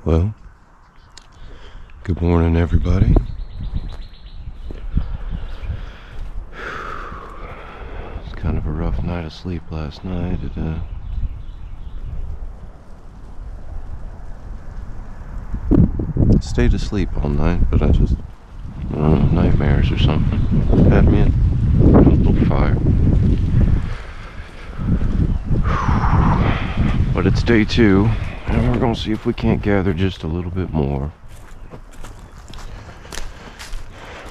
Well, good morning, everybody. It's kind of a rough night of sleep last night. I stayed asleep all night, but I don't know, nightmares or something had me in a little fire. But it's day 2, and we're gonna see if we can't gather just a little bit more.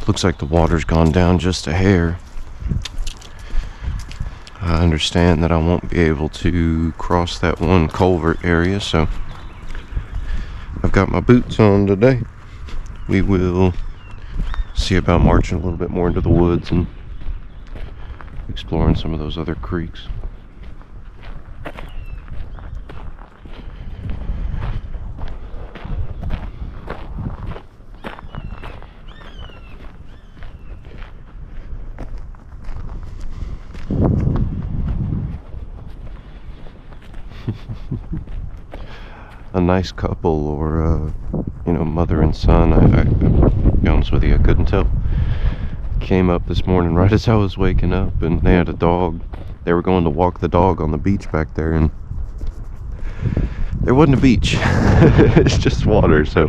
Looks like the water's gone down just a hair. I understand that I won't be able to cross that one culvert area, so I've got my boots on today. We will see about marching a little bit more into the woods and exploring some of those other creeks. A nice couple, or mother and son. I to be honest with you, I couldn't tell. Came up this morning right as I was waking up, and they had a dog. They were going to walk the dog on the beach back there, and there wasn't a beach. It's just water, so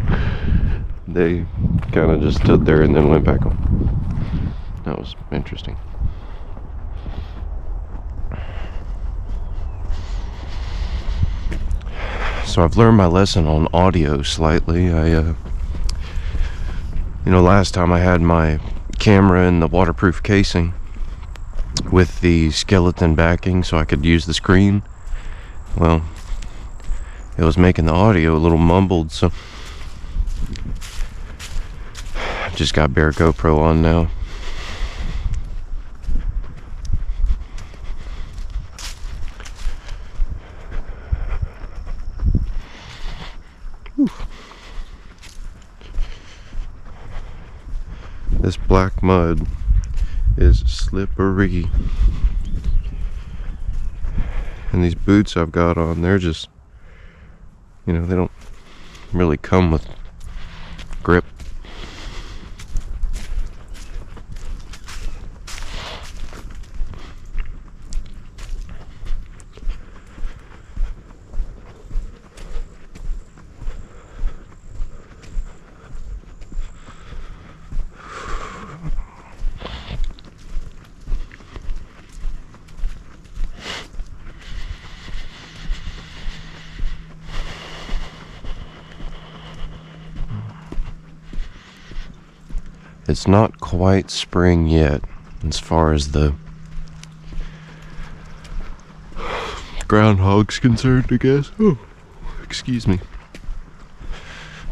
they kind of just stood there and then went back on. That was interesting. So I've learned my lesson on audio slightly. Last time I had my camera in the waterproof casing with the skeleton backing so I could use the screen. Well, it was making the audio a little mumbled, so I've just got bare GoPro on now. This black mud is slippery. And these boots I've got on, they're just, they don't really come with grip. It's not quite spring yet, as far as the groundhog's concerned, I guess. Oh, excuse me.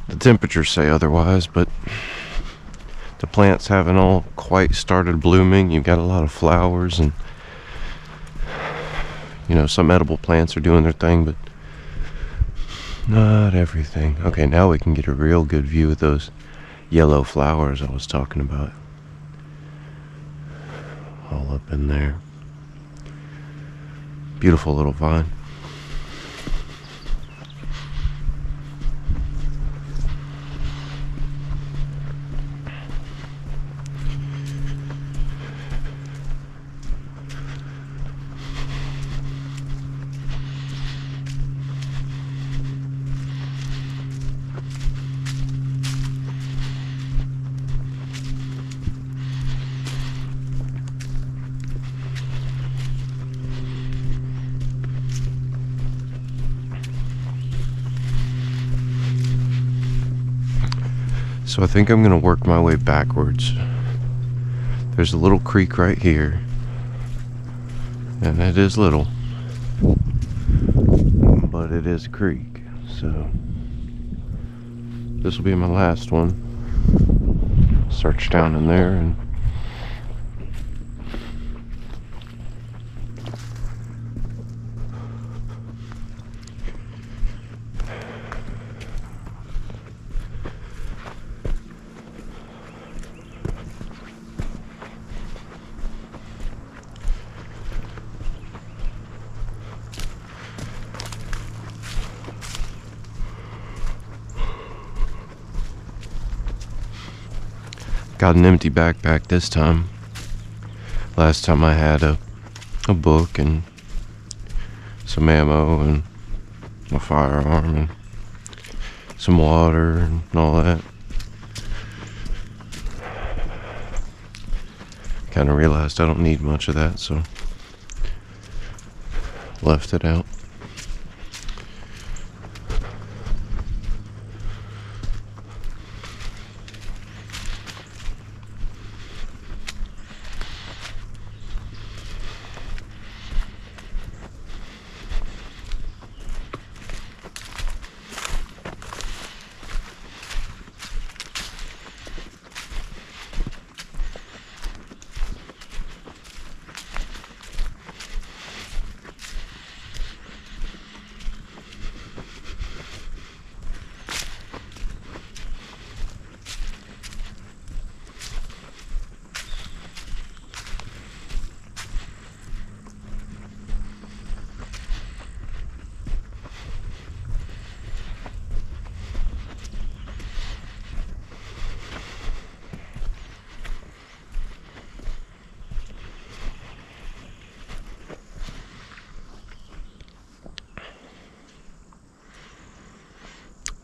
The temperatures say otherwise, but the plants haven't all quite started blooming. You've got a lot of flowers, and some edible plants are doing their thing, but not everything. Okay, now we can get a real good view of those yellow flowers I was talking about. All up in there. Beautiful little vine. So I think I'm going to work my way backwards. There's a little creek right here. And it is little. But it is a creek. So this will be my last one. Search down in there and Got an empty backpack this time. Last time I had a book and some ammo and a firearm and some water and all that. Kind of realized I don't need much of that, so left it out.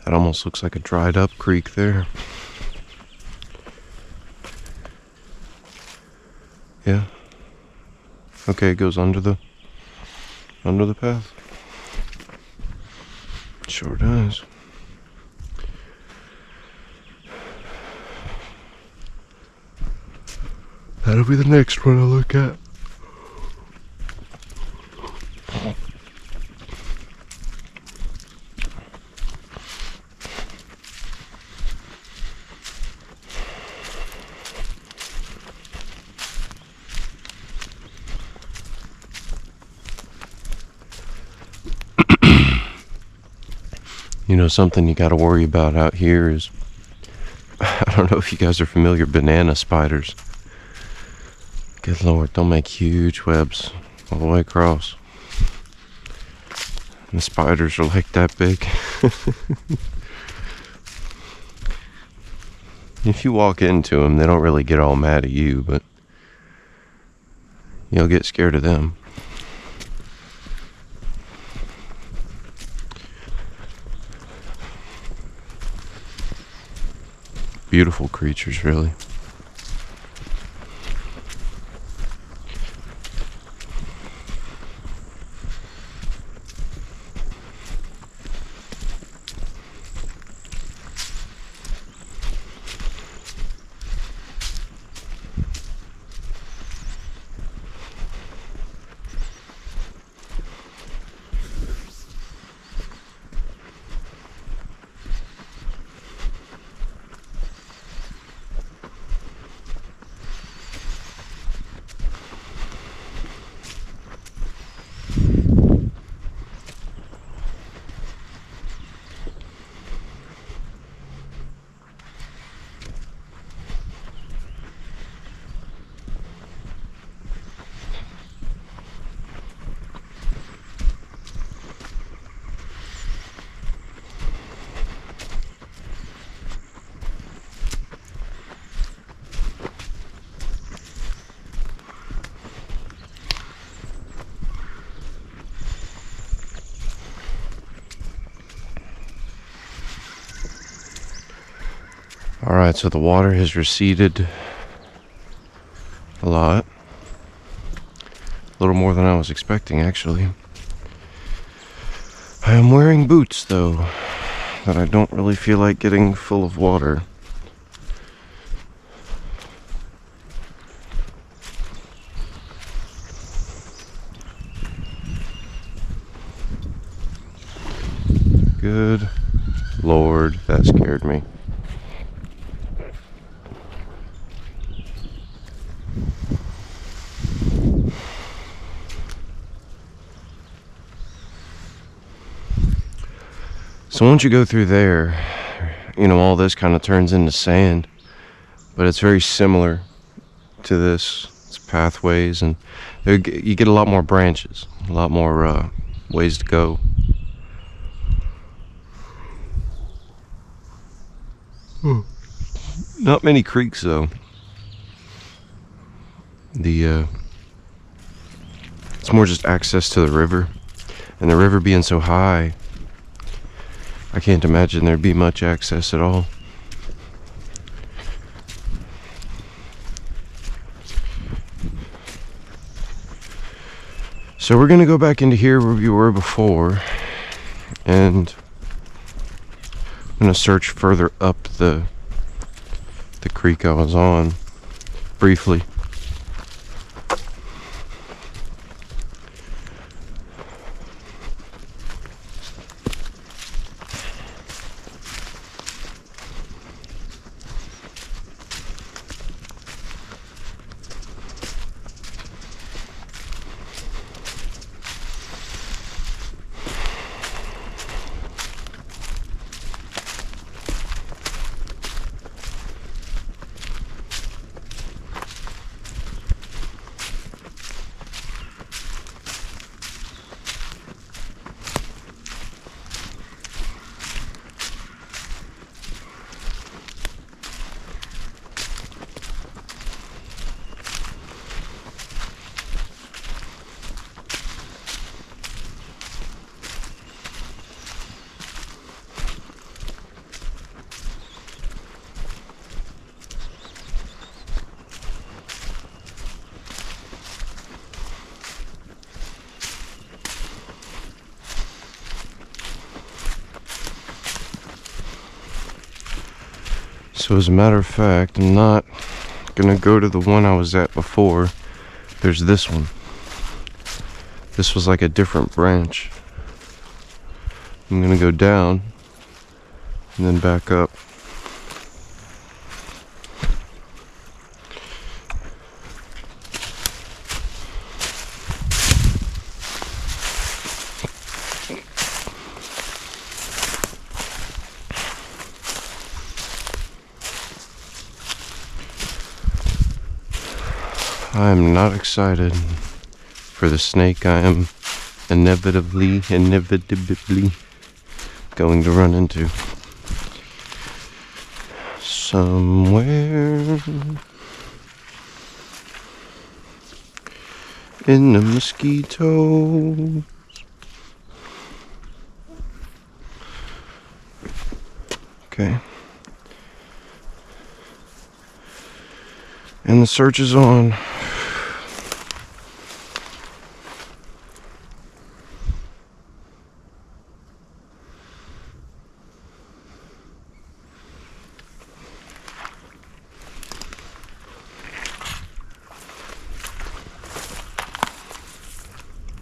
That almost looks like a dried up creek there. Yeah. Okay, it goes under the path. Sure does. That'll be the next one I look at. You know, something you gotta worry about out here is, I don't know if you guys are familiar, banana spiders. Good Lord, they'll make huge webs all the way across. And the spiders are like that big. If you walk into them, they don't really get all mad at you, but you'll get scared of them. Beautiful creatures, really. Alright, so the water has receded a lot. A little more than I was expecting, actually. I am wearing boots, though, that I don't really feel like getting full of water. Good Lord, that scared me. So once you go through there, you know, all this kind of turns into sand, but it's very similar to this. It's pathways, and you get a lot more branches, a lot more ways to go. Not many creeks though. It's more just access to the river, and the river being so high, I can't imagine there'd be much access at all. So we're gonna go back into here where we were before, and I'm gonna search further up the creek I was on briefly. So as a matter of fact, I'm not gonna go to the one I was at before. There's this one. This was like a different branch. I'm gonna go down and then back up. I am not excited for the snake I am inevitably going to run into. Somewhere in the mosquitoes. Okay. And the search is on.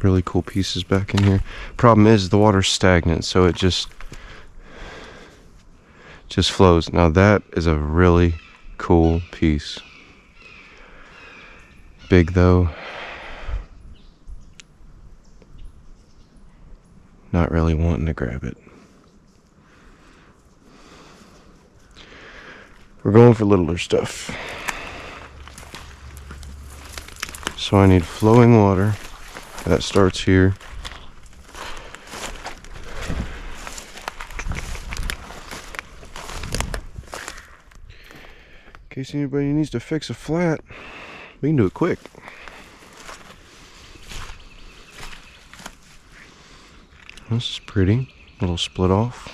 Really cool pieces back in here. Problem is the water's stagnant, so it just flows. Now that is a really cool piece. Big though. Not really wanting to grab it. We're going for littler stuff. So I need flowing water. That starts here. In case anybody needs to fix a flat, we can do it quick. This is pretty. A little split off.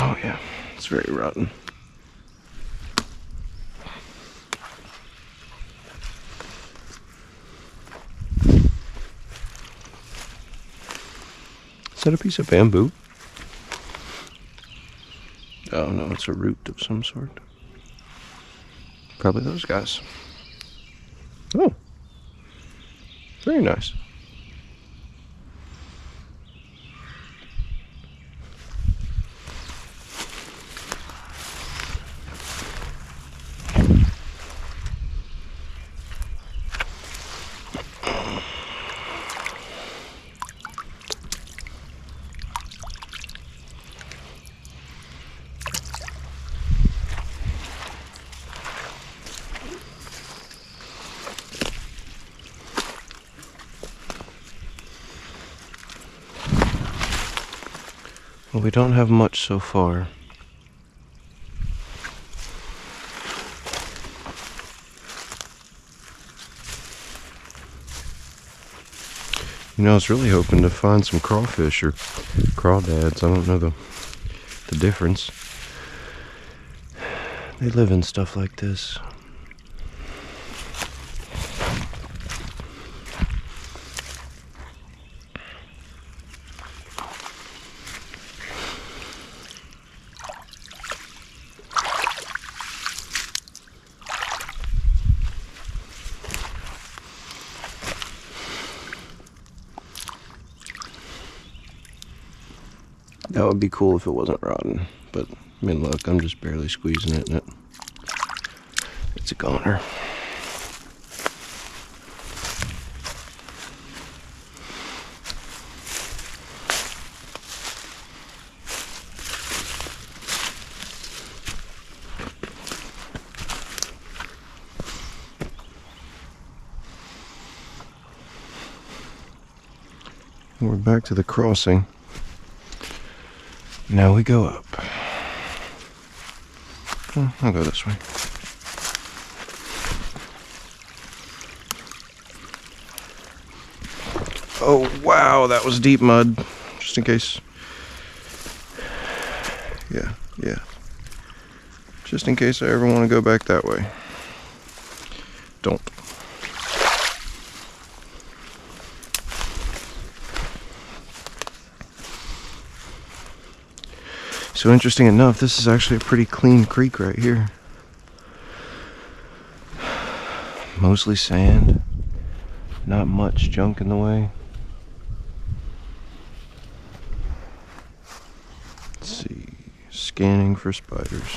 Oh yeah, it's very rotten. Is that a piece of bamboo? Oh no, it's a root of some sort. Probably those guys. Oh, very nice. Well, we don't have much so far. You know, I was really hoping to find some crawfish or crawdads. I don't know the difference. They live in stuff like this. That would be cool if it wasn't rotten, but I mean, look, I'm just barely squeezing it, and it's a goner. We're back to the crossing. Now we go up. Oh, I'll go this way. Oh, wow, that was deep mud. Just in case. Yeah. Just in case I ever want to go back that way. Don't. So interesting enough, this is actually a pretty clean creek right here. Mostly sand, not much junk in the way. Let's see, scanning for spiders.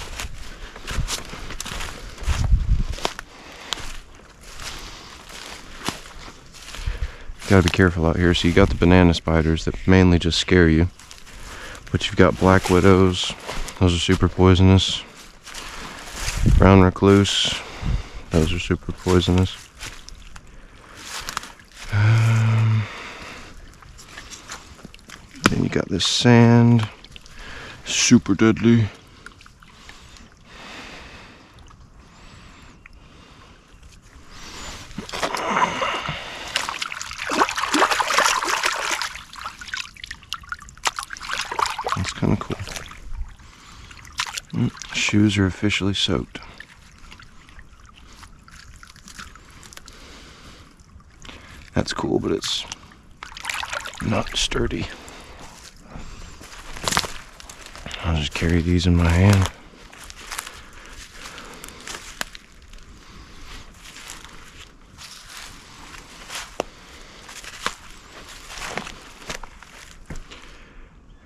Gotta be careful out here. So you got the banana spiders that mainly just scare you. But you've got black widows, those are super poisonous. Brown recluse, those are super poisonous. Then you got this sand, super deadly. That's kind of cool. Shoes are officially soaked. That's cool, but it's not sturdy. I'll just carry these in my hand.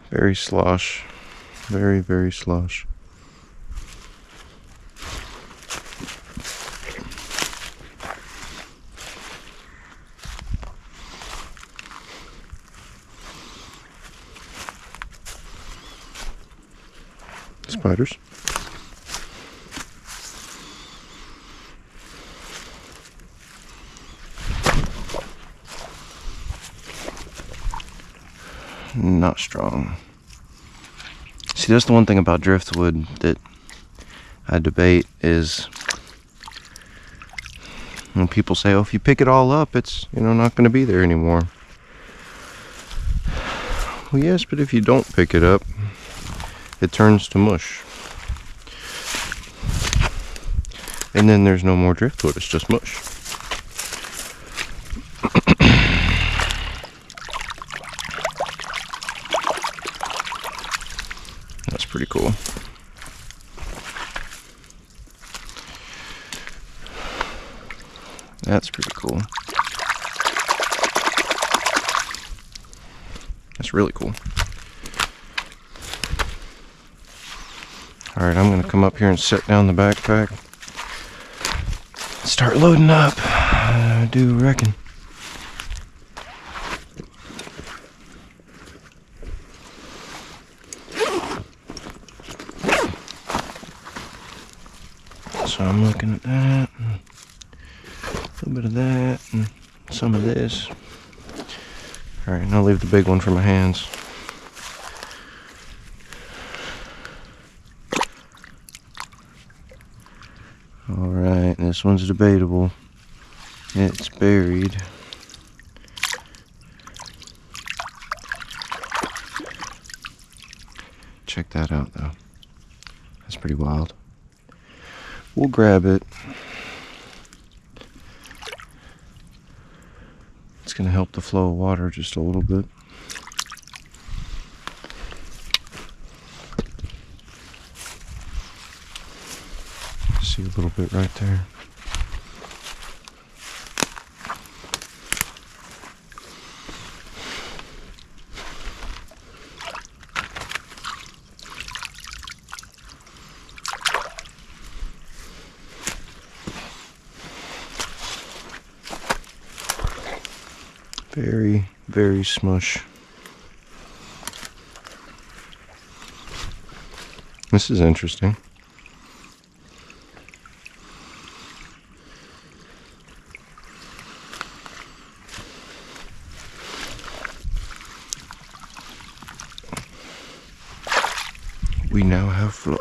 Very slosh. Very, very slosh. Spiders. Not strong. See, that's the one thing about driftwood that I debate is when people say, oh, if you pick it all up, it's, not going to be there anymore. Well, yes, but if you don't pick it up, it turns to mush. And then there's no more driftwood, it's just mush. That's pretty cool. That's pretty cool. That's really cool. Alright, I'm going to come up here and set down the backpack. Start loading up. I do reckon. So I'm looking at that, and a little bit of that, and some of this. Alright, and I'll leave the big one for my hands. this one's debatable. It's buried. Check that out, though. That's pretty wild. We'll grab it. It's going to help the flow of water just a little bit. See a little bit right there. Very, very smush. This is interesting. We now have flow.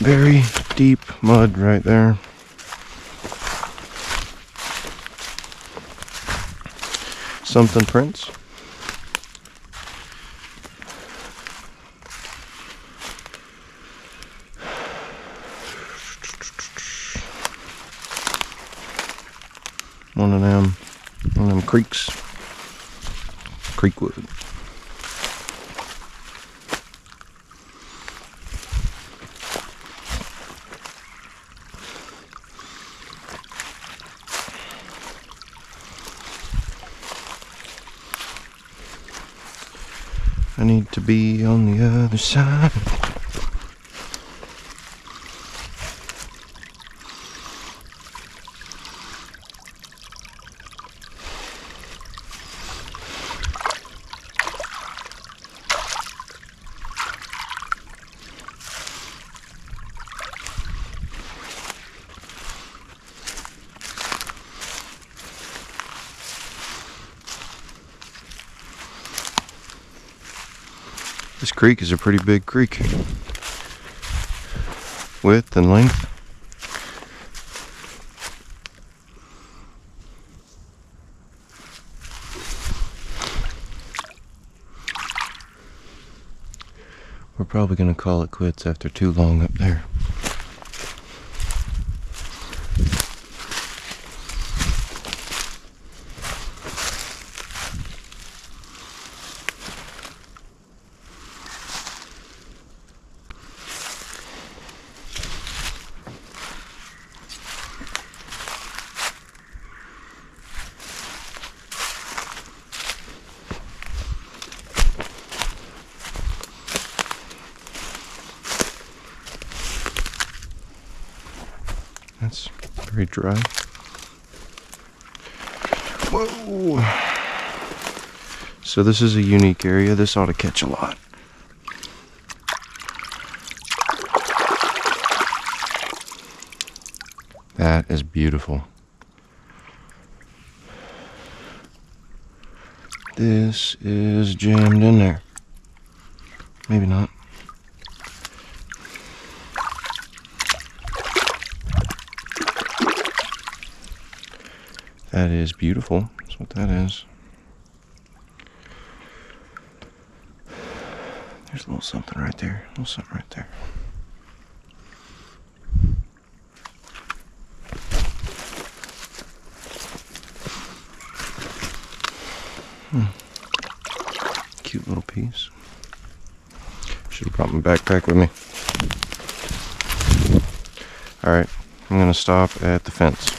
Very deep mud right there. Something prints. One of them creeks. Creekwood. I need to be on the other side. This creek is a pretty big creek. Width and length. We're probably going to call it quits after too long up there. That's very dry. Whoa! So this is a unique area. This ought to catch a lot. That is beautiful. This is jammed in there. Maybe not. That is beautiful. That's what that is. There's a little something right there. A little something right there. Cute little piece. Should have brought my backpack with me. Alright, I'm going to stop at the fence.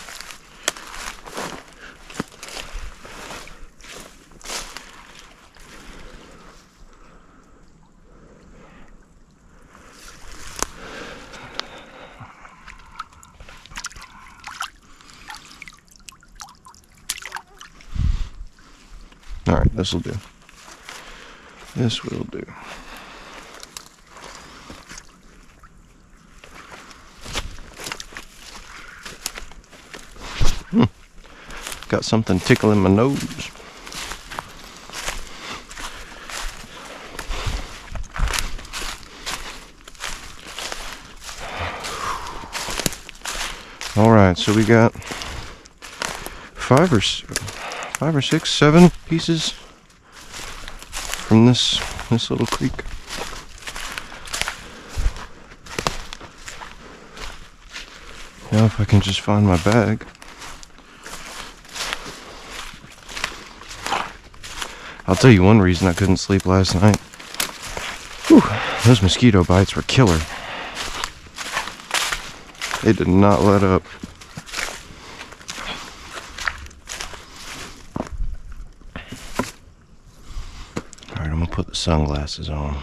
Alright, this will do. This will do. Got something tickling my nose. Alright, so we got 5 or 6, 7 pieces from this little creek. Now if I can just find my bag. I'll tell you one reason I couldn't sleep last night. Whew, those mosquito bites were killer. They did not let up. Alright, I'm gonna put the sunglasses on.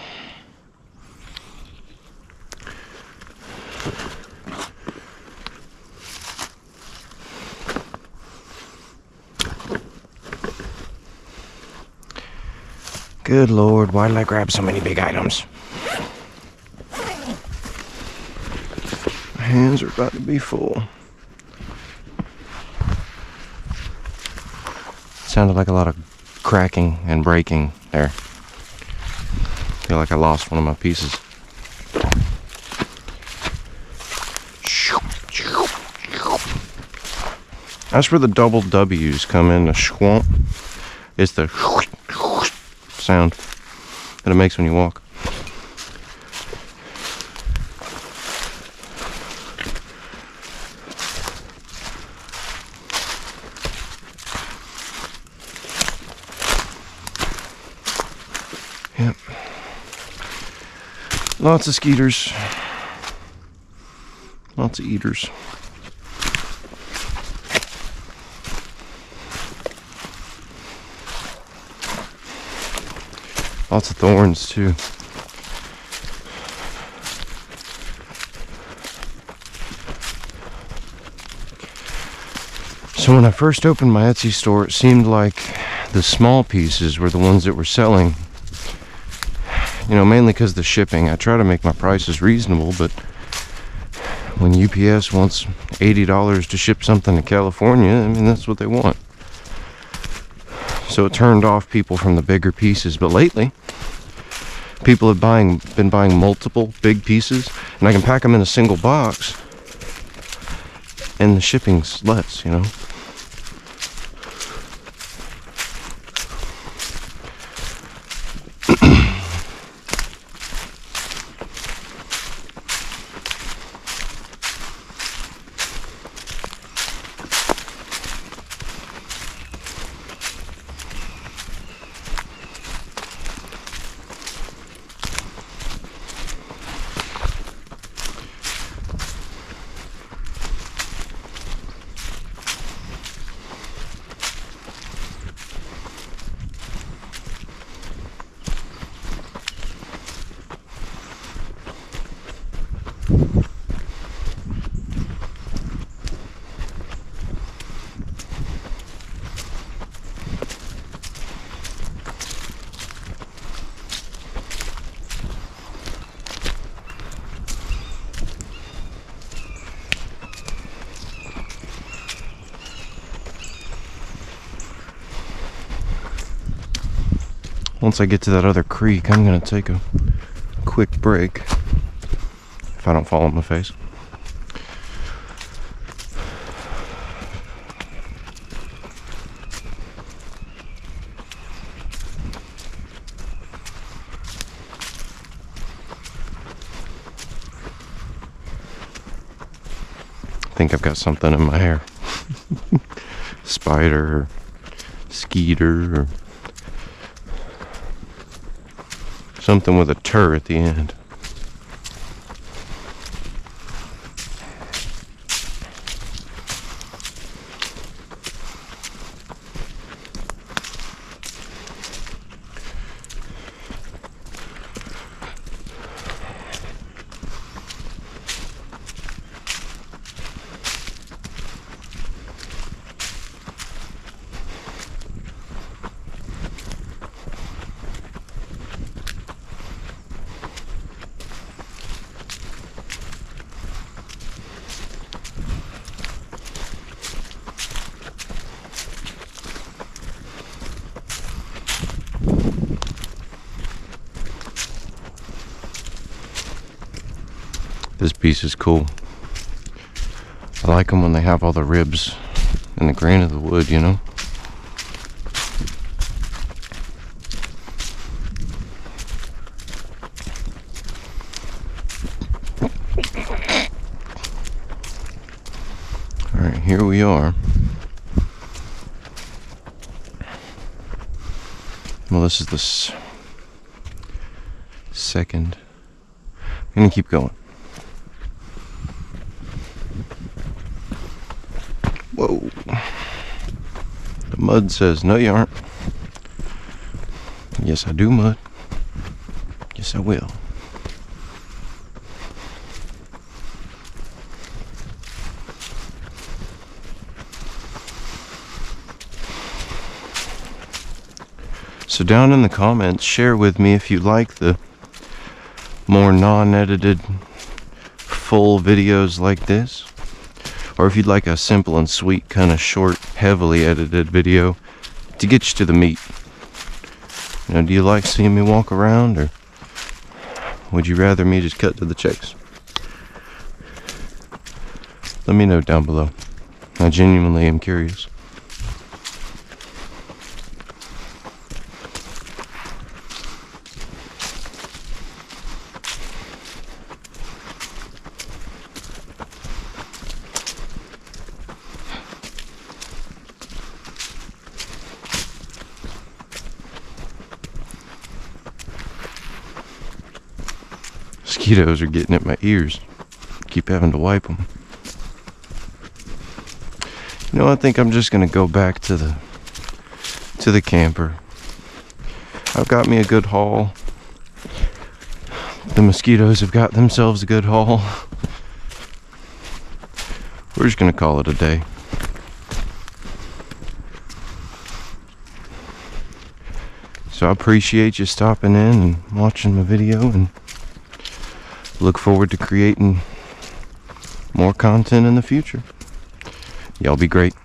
Good Lord, why did I grab so many big items? My hands are about to be full. Sounded like a lot of cracking and breaking there. Feel like I lost one of my pieces. That's where the double W's come in, the schwamp. It's the sound that it makes when you walk. Yep. Lots of skeeters. Lots of eaters. Lots of thorns too. So when I first opened my Etsy store, it seemed like the small pieces were the ones that were selling. You know, mainly because of the shipping. I try to make my prices reasonable, but when UPS wants $80 to ship something to California, I mean, that's what they want. So it turned off people from the bigger pieces. But lately, people have been buying multiple big pieces, and I can pack them in a single box, and the shipping's less, you know. Once I get to that other creek, I'm gonna take a quick break if I don't fall on my face. I think I've got something in my hair. Spider or skeeter or something with a tur at the end. This piece is cool. I like them when they have all the ribs and the grain of the wood, you know. Alright, here we are. Well, this is the second. I'm gonna keep going. Whoa. The mud says, no you aren't. Yes I do, mud. Yes I will. So down in the comments, share with me if you like the more non-edited full videos like this, or if you'd like a simple and sweet kind of short, heavily edited video to get you to the meat. You know, do you like seeing me walk around, or would you rather me just cut to the chase? Let me know down below. I genuinely am curious. Mosquitoes are getting at my ears. Keep having to wipe them. You know, I think I'm just gonna go back to the camper. I've got me a good haul. The mosquitoes have got themselves a good haul. We're just gonna call it a day. So I appreciate you stopping in and watching my video, and look forward to creating more content in the future. Y'all be great.